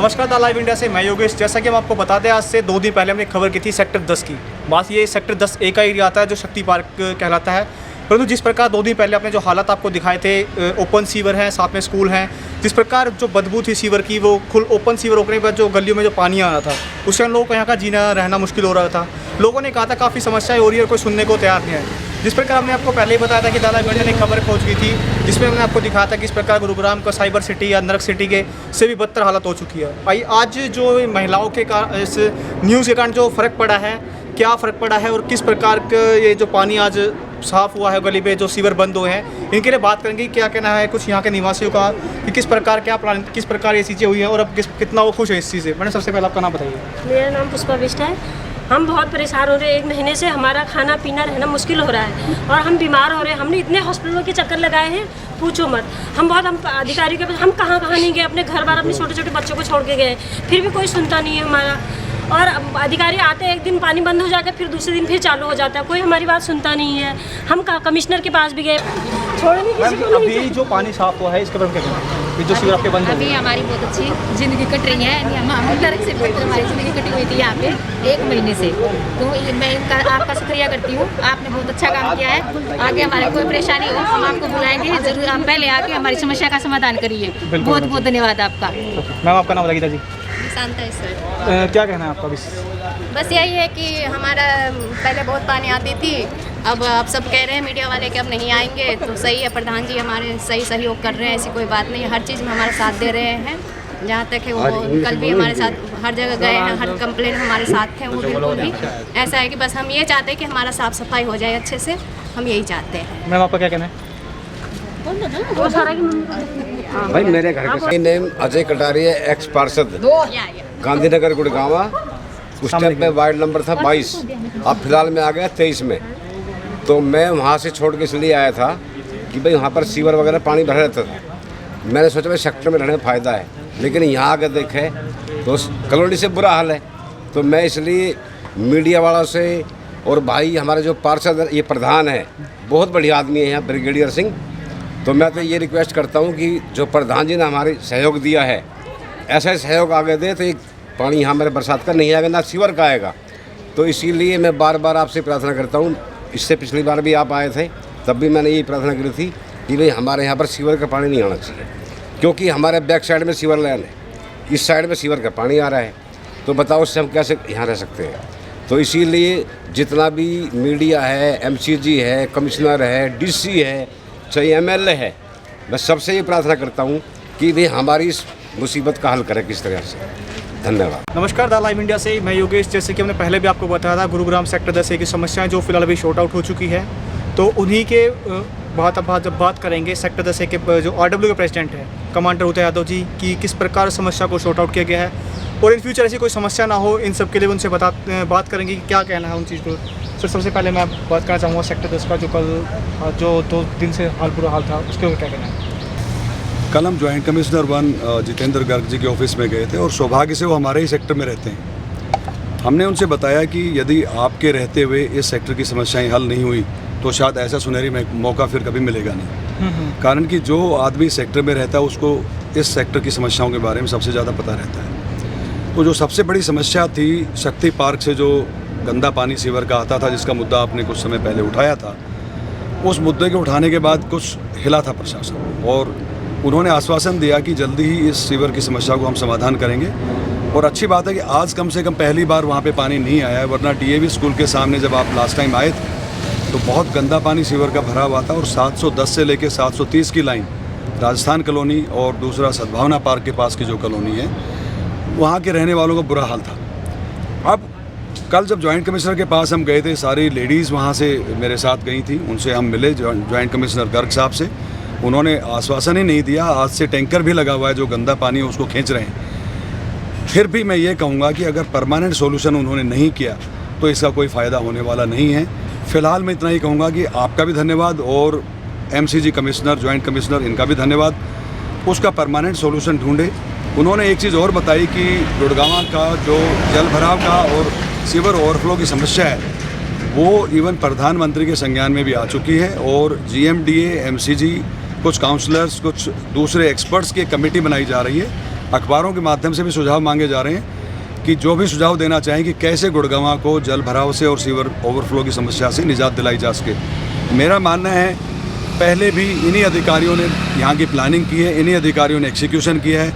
नमस्कार the live India से मैं योगेश। जैसा कि हम आपको बताते हैं, आज से 2 दिन पहले हमने खबर की थी सेक्टर 10 की। बात ये सेक्टर 10 ए का एरिया आता है जो शक्ति पार्क कहलाता है। परंतु जिस प्रकार 2 दिन पहले अपने जो हालात आपको दिखाए थे, ओपन सीवर हैं, साथ में स्कूल हैं, जिस प्रकार जो बदबू थी सीवर की, वो खुल ओपन सीवर रोकने के बाद जो गलियों में जो पानी आ रहा था, उससे लोगों को यहाँ का जीना रहना मुश्किल हो रहा था। लोगों ने कहा था काफ़ी समस्याएं हो रही है और कोई सुनने को तैयार नहीं है। जिस प्रकार हमने आपको पहले ही बताया था कि द लाइव इंडिया ने खबर पहुँच गई थी, जिसमें हमने आपको दिखाया था कि इस प्रकार गुरुग्राम का साइबर सिटी या नरक सिटी के से भी बदतर हालत हो चुकी है। भाई आज जो महिलाओं के इस न्यूज़ के कारण जो फ़र्क पड़ा है, क्या फ़र्क पड़ा है और किस प्रकार का ये जो पानी आज साफ़ हुआ है, गली पे जो सीवर बंद हुए हैं, इनके लिए बात करेंगे। क्या कहना है कुछ यहाँ के निवासियों का कि किस प्रकार क्या प्लान, किस प्रकार ये चीज़ें हुई हैं और अब कितना वो खुश है इस चीज़ से। मैंने सबसे पहले आपका नाम बताइए। मेरा नाम पुष्पा बिष्ट है। हम बहुत परेशान हो रहे हैं। 1 महीने से हमारा खाना पीना रहना मुश्किल हो रहा है और हम बीमार हो रहे हैं। हमने इतने हॉस्पिटलों के चक्कर लगाए हैं, पूछो मत। हम अधिकारियों के पास हम कहाँ नहीं गए, अपने घर बार अपने छोटे छोटे बच्चों को छोड़ के गए, फिर भी कोई सुनता नहीं है हमारा। और अधिकारी आते हैं, एक दिन पानी बंद हो जाता है, फिर दूसरे दिन फिर चालू हो जाता है, कोई हमारी बात सुनता नहीं है। हम कमिश्नर के पास भी गए, छोड़ने किसी को नहीं। अभी जो पानी साफ हुआ है इसके बारे में क्या कहना है? जो सीवर आपके बंद अभी हमारी बहुत अच्छी ज़िंदगी कट रही है। हम नरक से बेहतर हमारी ज़िंदगी कटी हुई थी यहाँ पे 1 महीने से। तो मैं इनका आपका शुक्रिया करती हूँ। आपने बहुत अच्छा काम किया है। आगे हमारे कोई परेशानी हो हम आपको बुलाएंगे ज़रूर। आप पहले आके हमारी समस्या का समाधान करिए। बहुत बहुत धन्यवाद आपका। मैम आपका नाम बताइए जी। शांता है सर। क्या कहना है आपका? बस यही है कि हमारा पहले बहुत पानी आती थी, अब आप सब कह रहे हैं मीडिया वाले कि अब नहीं आएंगे, तो सही है। प्रधान जी हमारे सही सहयोग कर रहे हैं, ऐसी कोई बात नहीं है। हर चीज़ में हमारा साथ दे रहे हैं। जहाँ तक है वो कल भी हमारे साथ हर जगह गए हैं, हर कंप्लेन हमारे साथ थे। वो बिल्कुल भी ऐसा है कि बस हम ये चाहते हैं कि हमारा साफ़ सफाई हो जाए अच्छे से, हम यही चाहते हैं। मैम आपका क्या कहना है? भाई मेरे घर का नेम अजय कटारिया, एक्स पार्षद, गांधीनगर गुड़गांवा। उस टाइम पे वार्ड नंबर था 22। अब फिलहाल में आ गया 23 में। तो मैं वहाँ से छोड़ के इसलिए आया था कि भाई वहाँ पर सीवर वगैरह पानी भरा रहता था। मैंने सोचा भाई सेक्टर में रहने में फ़ायदा है, लेकिन यहाँ आकर देखे तो कॉलोनी से बुरा हाल है। तो मैं इसलिए मीडिया वालों से और भाई हमारे जो पार्षद ये प्रधान है, बहुत बढ़िया आदमी है यहाँ, ब्रिगेडियर सिंह। तो मैं तो ये रिक्वेस्ट करता हूँ कि जो प्रधान जी ने हमारे सहयोग दिया है, ऐसा सहयोग आगे दे तो एक पानी यहाँ मेरे बरसात का नहीं आएगा, ना सीवर का आएगा। तो इसीलिए मैं बार बार आपसे प्रार्थना करता हूँ। इससे पिछली बार भी आप आए थे, तब भी मैंने यही प्रार्थना करी थी कि भाई हमारे यहाँ पर सीवर का पानी नहीं आना चाहिए, क्योंकि हमारे बैक साइड में सीवर लाइन है, इस साइड में सीवर का पानी आ रहा है। तो बताओ उससे हम कैसे यहाँ रह सकते हैं? तो इसीलिए जितना भी मीडिया है, MCG है, कमिश्नर है, DC है, चाहे MLA है, मैं सबसे ये प्रार्थना करता हूँ कि भाई हमारी इस मुसीबत का हल करें किस तरह से। धन्यवाद। नमस्कार द लाइव इंडिया से मैं योगेश। जैसे कि हमने पहले भी आपको बताया था, गुरुग्राम सेक्टर 10 की समस्याएं जो फिलहाल अभी शॉर्ट आउट हो चुकी है, तो उन्हीं के जब बात करेंगे सेक्टर 10 के जो RW के प्रेसिडेंट है कमांडर उदय यादव जी की, किस प्रकार समस्या को शॉर्ट आउट किया गया है और इन फ्यूचर ऐसी कोई समस्या ना हो, इन सब के लिए उनसे बात करेंगे कि क्या कहना है उन चीज़ को। सर सबसे पहले मैं बात करना चाहूँगा सेक्टर 10 का जो कल जो 2 दिन से बुरा हाल था, उसके ऊपर क्या कहना है? कल हम ज्वाइंट कमिश्नर 1 जितेंद्र गर्ग जी के ऑफिस में गए थे और सौभाग्य से वो हमारे ही सेक्टर में रहते हैं। हमने उनसे बताया कि यदि आपके रहते हुए इस सेक्टर की समस्याएं हल नहीं हुई तो शायद ऐसा सुनहरी मौका फिर कभी मिलेगा नहीं। कारण कि जो आदमी सेक्टर में रहता है उसको इस सेक्टर की समस्याओं के बारे में सबसे ज़्यादा पता रहता है। तो जो सबसे बड़ी समस्या थी, शक्ति पार्क से जो गंदा पानी सीवर का आता था, जिसका मुद्दा आपने कुछ समय पहले उठाया था, उस मुद्दे के उठाने के बाद कुछ हिला था प्रशासन और उन्होंने आश्वासन दिया कि जल्दी ही इस सीवर की समस्या को हम समाधान करेंगे। और अच्छी बात है कि आज कम से कम पहली बार वहाँ पे पानी नहीं आया है, वरना DAV स्कूल के सामने जब आप लास्ट टाइम आए थे तो बहुत गंदा पानी सीवर का भरा हुआ था और 710 से लेकर 730 की लाइन राजस्थान कॉलोनी और दूसरा सद्भावना पार्क के पास की जो कॉलोनी है, वहाँ के रहने वालों का बुरा हाल था। अब कल जब ज्वाइंट कमिश्नर के पास हम गए थे, सारी लेडीज़ वहाँ से मेरे साथ गई थी, उनसे हम मिले ज्वाइंट कमिश्नर गर्ग साहब से। उन्होंने आश्वासन ही नहीं दिया। आज से टैंकर भी लगा हुआ है, जो गंदा पानी है उसको खींच रहे हैं। फिर भी मैं ये कहूँगा कि अगर परमानेंट सॉल्यूशन उन्होंने नहीं किया तो इसका कोई फ़ायदा होने वाला नहीं है। फ़िलहाल मैं इतना ही कहूँगा कि आपका भी धन्यवाद और MCG कमिश्नर, ज्वाइंट कमिश्नर, इनका भी धन्यवाद। उसका परमानेंट सॉल्यूशन ढूंढे। उन्होंने एक चीज़ और बताई कि गुड़गांव का जो जल भराव का और सीवर ओवरफ्लो की समस्या है, वो इवन प्रधानमंत्री के संज्ञान में भी आ चुकी है और GMDA, MCG, कुछ काउंसलर्स, कुछ दूसरे एक्सपर्ट्स की कमेटी बनाई जा रही है अखबारों के माध्यम से भी सुझाव मांगे जा रहे हैं कि जो भी सुझाव देना चाहें कि कैसे गुड़गांव को जल भराव से और सीवर ओवरफ्लो की समस्या से निजात दिलाई जा सके। मेरा मानना है पहले भी इन्हीं अधिकारियों ने यहाँ की प्लानिंग की है, इन्हीं अधिकारियों ने एग्जीक्यूशन किया है।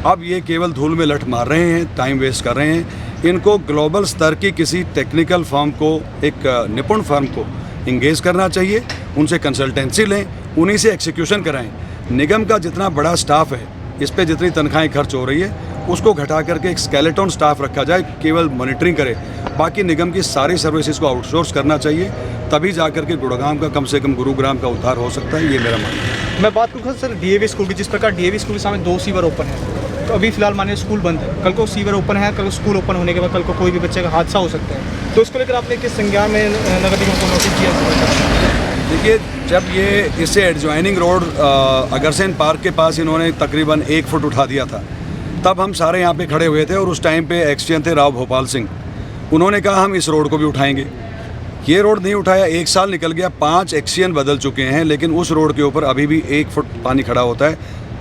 अब ये केवल धूल में लठ मार रहे हैं, टाइम वेस्ट कर रहे हैं। इनको ग्लोबल स्तर की किसी टेक्निकल फर्म को, एक निपुण फर्म को इंगेज करना चाहिए, उनसे कंसल्टेंसी लें, उन्हीं से एग्जीक्यूशन कराएं। निगम का जितना बड़ा स्टाफ है, इस पे जितनी तनख्वाहें खर्च हो रही है उसको घटा करके एक स्केलेटन स्टाफ रखा जाए, केवल मॉनिटरिंग करे। बाकी निगम की सारी सर्विसेज को आउटसोर्स करना चाहिए, तभी जाकर के गुड़गांव का कम से कम गुरुग्राम का उद्धार हो सकता है। ये मेरा मानना है। मैं बात करूँ सर डीएवी स्कूल की, जिस प्रकार डीएवी स्कूल के सामने 2 सीवर ओपन है, तो अभी फिलहाल मानिए स्कूल बंद है, कल को सीवर ओपन है, कल को स्कूल ओपन होने के बाद कल को कोई भी बच्चे का हादसा हो सकता है, तो इसको लेकर आपने किस संज्ञान में नगर निगम को नोटिस किया? देखिए, जब ये इससे एडजॉइनिंग रोड अगरसेन पार्क के पास इन्होंने तकरीबन 1 फुट उठा दिया था, तब हम सारे यहाँ पे खड़े हुए थे और उस टाइम पे एक्सचेंज थे राव भोपाल सिंह। उन्होंने कहा हम इस रोड को भी उठाएंगे। ये रोड नहीं उठाया, 1 साल निकल गया, 5 एक्सचेंज बदल चुके हैं, लेकिन उस रोड के ऊपर अभी भी 1 फुट पानी खड़ा होता है,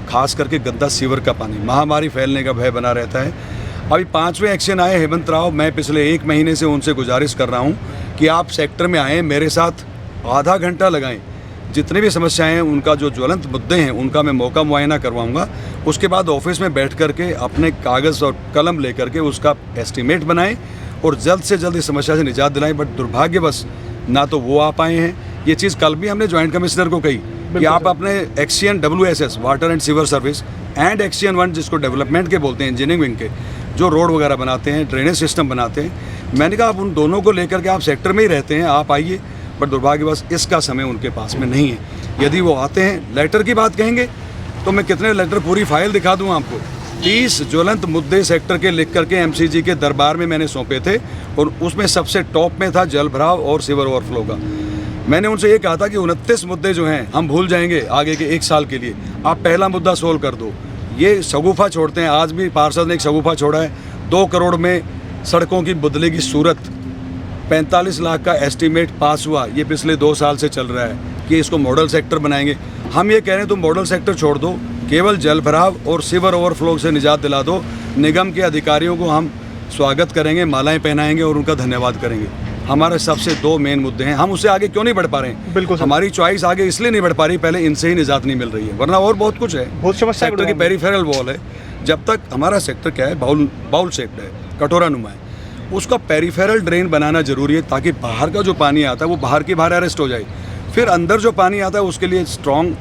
खास करके गंदा सीवर का पानी, महामारी फैलने का भय बना रहता है। अभी 5वें एक्शन आए हेमंत राव, मैं पिछले 1 महीने से उनसे गुजारिश कर रहा हूँ कि आप सेक्टर में आएँ, मेरे साथ आधा घंटा लगाएं, जितने भी समस्याएं हैं, उनका जो ज्वलंत मुद्दे हैं उनका मैं मौका मुआयना करवाऊंगा। उसके बाद ऑफिस में बैठ करके अपने कागज़ और कलम लेकर के उसका एस्टीमेट बनाएं और जल्द से जल्द इस समस्या से निजात दिलाएं। बट दुर्भाग्यवश ना तो वो आ पाए हैं। ये चीज़ कल भी हमने जॉइंट कमिश्नर को कही कि आप अपने exchange WSS water and sewer service and exchange 1 जिसको डेवलपमेंट के बोलते हैं, इंजीनियरिंग विंग के, जो रोड वगैरह बनाते हैं, ड्रेनेज सिस्टम बनाते हैं, मैंने कहा आप उन दोनों को लेकर के, आप सेक्टर में ही रहते हैं, आप आइए। पर दुर्भाग्यवश इसका समय उनके पास में नहीं है। यदि वो आते हैं, लेटर की बात कहेंगे तो मैं कितने लेटर, पूरी फाइल दिखा दूं आपको। 30 ज्वलंत मुद्दे सेक्टर के लिख करके MCG के दरबार में मैंने सौंपे थे और उसमें सबसे टॉप में था जल भराव और सीवर ओवरफ्लो का। मैंने उनसे ये कहा था कि 29 मुद्दे जो हैं हम भूल जाएंगे आगे के 1 साल के लिए, आप पहला मुद्दा सोल्व कर दो। ये शगुफा छोड़ते हैं। आज भी पार्षद ने एक शगुफा छोड़ा है, 2 करोड़ में सड़कों की बदले की सूरत, 45 लाख का एस्टीमेट पास हुआ। ये पिछले 2 साल से चल रहा है कि इसको मॉडल सेक्टर बनाएंगे। हम ये कह रहे हैं तुम मॉडल सेक्टर छोड़ दो, केवल जल भराव और सीवर ओवरफ्लो से निजात दिला दो। निगम के अधिकारियों को हम स्वागत करेंगे, मालाएं पहनाएंगे और उनका धन्यवाद करेंगे। हमारे सबसे 2 मेन मुद्दे हैं। हम उससे आगे क्यों नहीं बढ़ पा रहे हैं? बिल्कुल, हमारी चॉइस आगे इसलिए नहीं बढ़ पा रही, पहले इनसे ही निजात नहीं मिल रही है, वरना और बहुत कुछ है। बहुत समस्या सेक्टर की पेरिफेरल वॉल है। जब तक हमारा सेक्टर क्या है, बाउल शेप्ड है, कटोरा नुमा है, उसका पेरिफेरल ड्रेन बनाना जरूरी है ताकि बाहर का जो पानी आता है वो बाहर के बाहर अरेस्ट हो जाए। फिर अंदर जो पानी आता है उसके लिए strong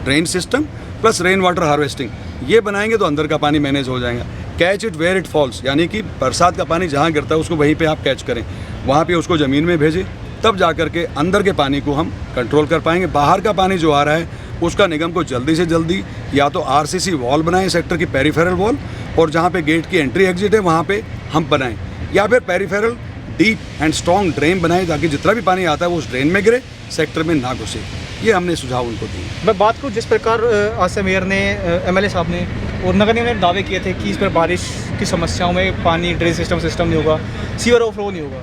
drain system plus rain water harvesting, ये बनाएंगे तो अंदर का पानी मैनेज हो जाएगा। Catch it where it falls, यानी कि बरसात का पानी जहाँ गिरता है उसको वहीं पे आप कैच करें, वहाँ पे उसको ज़मीन में भेजें, तब जा कर के अंदर के पानी को हम कंट्रोल कर पाएंगे। बाहर का पानी जो आ रहा है उसका निगम को जल्दी से जल्दी या तो RCC वॉल बनाएं, सेक्टर की पेरिफेरल वॉल, और जहाँ पे गेट की एंट्री एग्जिट है वहाँ पे हम बनाएं, या फिर peripheral deep and strong drain बनाएं ताकि जितना भी पानी आता है वो उस ड्रेन में गिरे, सेक्टर में ना घुसे। ये हमने सुझाव उनको दिए। मैं बात करूँ जिस प्रकार आज से मेयर ने, MLA साहब ने और नगर निगम ने दावे किए थे कि इस पर बारिश की समस्याओं में पानी ड्रेन सिस्टम नहीं होगा, सीवर ओवरफ्लो नहीं होगा,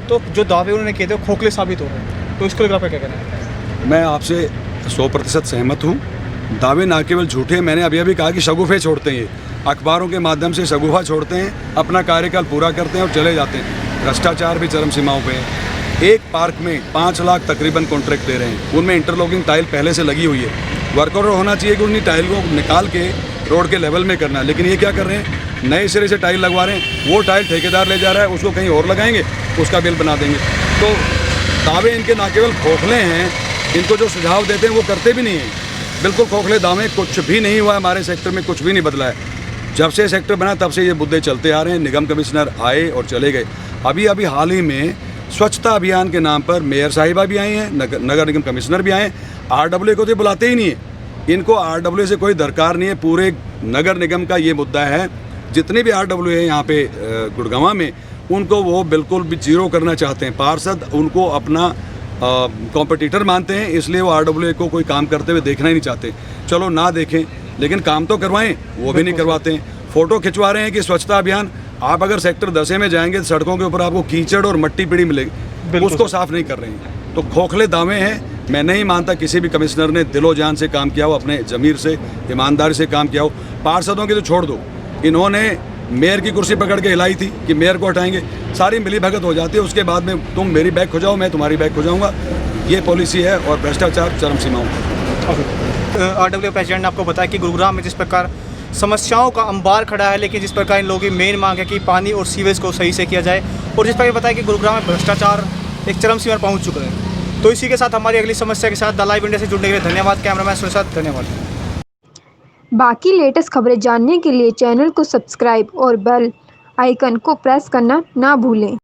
तो जो दावे उन्होंने किए थे वो खोखले साबित हो रहे हैं, तो इसको लेकर आपका क्या कहना है? मैं आपसे 100% सहमत हूँ। दावे ना केवल झूठे हैं, मैंने अभी कहा कि शगुफे छोड़ते हैं, ये अखबारों के माध्यम से शगुफा छोड़ते हैं, अपना कार्यकाल पूरा करते हैं और चले जाते हैं। भ्रष्टाचार भी चरम सीमाओं पे है। एक पार्क में 5 लाख तकरीबन कॉन्ट्रैक्ट दे रहे हैं, उनमें इंटरलॉकिंग टाइल पहले से लगी हुई है। वर्क ऑर्डर होना चाहिए कि उन्हीं टाइल को निकाल के रोड के लेवल में करना है, लेकिन ये क्या कर रहे हैं, नए सिरे से टाइल लगवा रहे हैं। वो टाइल ठेकेदार ले जा रहा है, उसको कहीं और लगाएंगे, उसका बिल बना देंगे। तो दावे इनके ना केवल खोखले हैं, इनको जो सुझाव देते हैं वो करते भी नहीं हैं। बिल्कुल खोखले दावे, कुछ भी नहीं हुआ हमारे सेक्टर में, कुछ भी नहीं बदला है। जब से सेक्टर बना तब से ये मुद्दे चलते आ रहे हैं। निगम कमिश्नर आए और चले गए। अभी हाल ही में स्वच्छता अभियान के नाम पर मेयर साहिबा भी आई हैं, नगर निगम कमिश्नर भी आए। RWA को तो बुलाते ही नहीं है, इनको RWA से कोई दरकार नहीं है। पूरे नगर निगम का ये मुद्दा है, जितने भी RWA है यहाँ पे गुड़गांव में, उनको वो बिल्कुल भी जीरो करना चाहते हैं। पार्षद उनको अपना कॉम्पिटिटर मानते हैं, इसलिए वो RWA को कोई काम करते हुए देखना ही नहीं चाहते। चलो ना देखें, लेकिन काम तो करवाएं, वो भी नहीं करवाते हैं। फ़ोटो खिंचवा रहे हैं कि स्वच्छता अभियान, आप अगर सेक्टर 10 में जाएंगे तो सड़कों के ऊपर आपको कीचड़ और मट्टी पीड़ी मिलेगी, उसको साफ़ नहीं कर रहे हैं। तो खोखले दावे हैं। मैं नहीं मानता किसी भी कमिश्नर ने दिलो जान से काम किया हो, अपने ज़मीर से, ईमानदारी से काम किया हो। पार्षदों की तो छोड़ दो, इन्होंने मेयर की कुर्सी पकड़ के हिलाई थी कि मेयर को हटाएंगे, सारी मिली भगत हो जाती है, उसके बाद में तुम मेरी बैग खो जाओ, मैं तुम्हारी बैग खो जाऊँगा, ये पॉलिसी है और भ्रष्टाचार चरम सीमाओं पर। RWA प्रेसिडेंट ने आपको बताया कि गुरुग्राम में जिस प्रकार समस्याओं का अंबार खड़ा है, लेकिन जिस प्रकार इन लोगों की मेन मांग है कि पानी और सीवेज को सही से किया जाए, और जिस प्रकार बताया कि गुरुग्राम में भ्रष्टाचार एक चरम सीमा पर पहुंच चुका है। तो इसी के साथ हमारी अगली समस्या के साथ द लाइव इंडिया से जुड़ने के लिए धन्यवाद। कैमरामैन सुनील के साथ धन्यवाद। बाकी लेटेस्ट खबरें जानने के लिए चैनल को सब्सक्राइब और बेल आइकन को प्रेस करना ना भूलें।